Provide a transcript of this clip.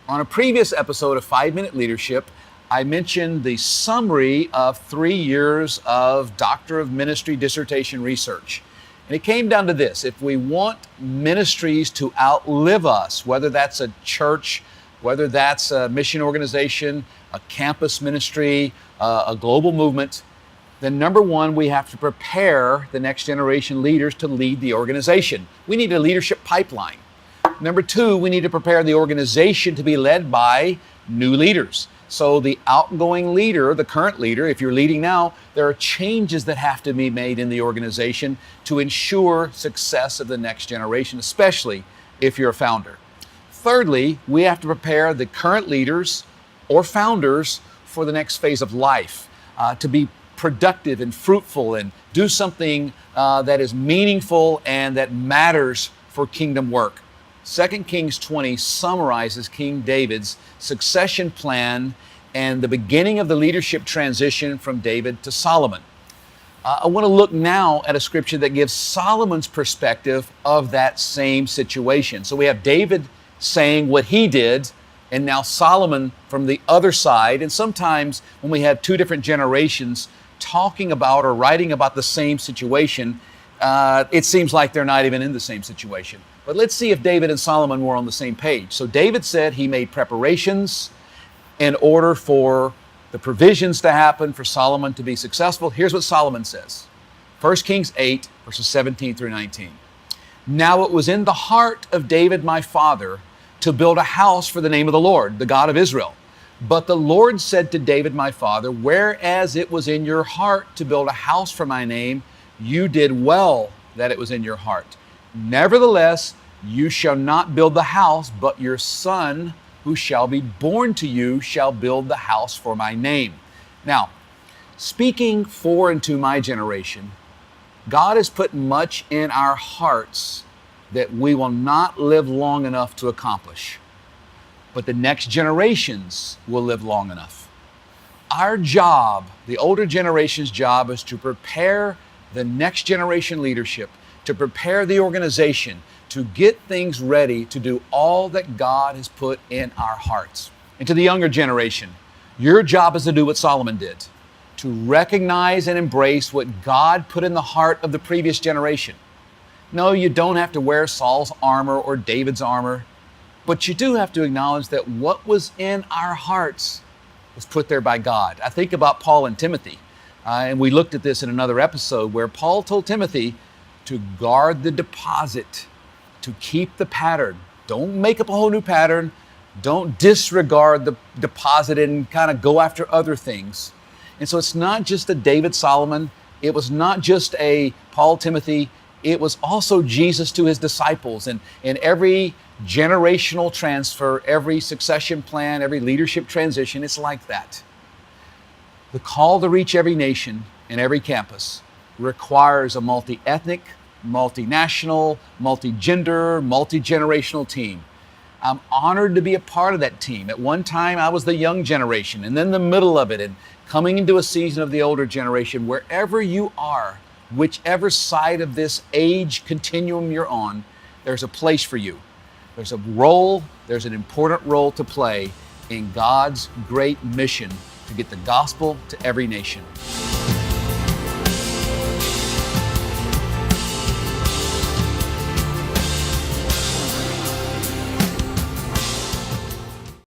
On a previous episode of 5-Minute Leadership, I mentioned the summary of 3 years of Doctor of Ministry dissertation research. And it came down to this: if we want ministries to outlive us, whether that's a church, whether that's a mission organization, a campus ministry, a global movement, then number one, we have to prepare the next generation leaders to lead the organization. We need a leadership pipeline. Number two, we need to prepare the organization to be led by new leaders. So the outgoing leader, the current leader, if you're leading now, there are changes that have to be made in the organization to ensure success of the next generation, especially if you're a founder. Thirdly, we have to prepare the current leaders or founders for the next phase of life, to be productive and fruitful and do something that is meaningful and that matters for kingdom work. 2 Kings 20 summarizes King David's succession plan and the beginning of the leadership transition from David to Solomon. I want to look now at a scripture that gives Solomon's perspective of that same situation. So we have David saying what he did, and now Solomon from the other side. And sometimes when we have two different generations talking about or writing about the same situation, it seems like they're not even in the same situation. But let's see if David and Solomon were on the same page. So David said he made preparations in order for the provisions to happen for Solomon to be successful. Here's what Solomon says. 1 Kings 8, verses 17 through 19. Now it was in the heart of David my father to build a house for the name of the Lord, the God of Israel. But the Lord said to David my father, whereas it was in your heart to build a house for my name, you did well that it was in your heart. Nevertheless, you shall not build the house, but your son, who shall be born to you, shall build the house for my name. Now, speaking for and to my generation, God has put much in our hearts that we will not live long enough to accomplish, but the next generations will live long enough. Our job, the older generation's job, is to prepare the next generation leadership, to prepare the organization, to get things ready to do all that God has put in our hearts. And to the younger generation, your job is to do what Solomon did, to recognize and embrace what God put in the heart of the previous generation. No, you don't have to wear Saul's armor or David's armor, but you do have to acknowledge that what was in our hearts was put there by God. I think about Paul and Timothy, and we looked at this in another episode where Paul told Timothy to guard the deposit, to keep the pattern. Don't make up a whole new pattern. Don't disregard the deposit and kind of go after other things. And so it's not just a David Solomon. It was not just a Paul Timothy. It was also Jesus to his disciples. And in every generational transfer, every succession plan, every leadership transition, it's like that. The call to reach every nation and every campus requires a multi-ethnic, multinational, multi-gender, multi-generational team. I'm honored to be a part of that team. At one time, I was the young generation, and then the middle of it, and coming into a season of the older generation. Wherever you are, whichever side of this age continuum you're on, there's a place for you. There's a role, there's an important role to play in God's great mission to get the gospel to every nation.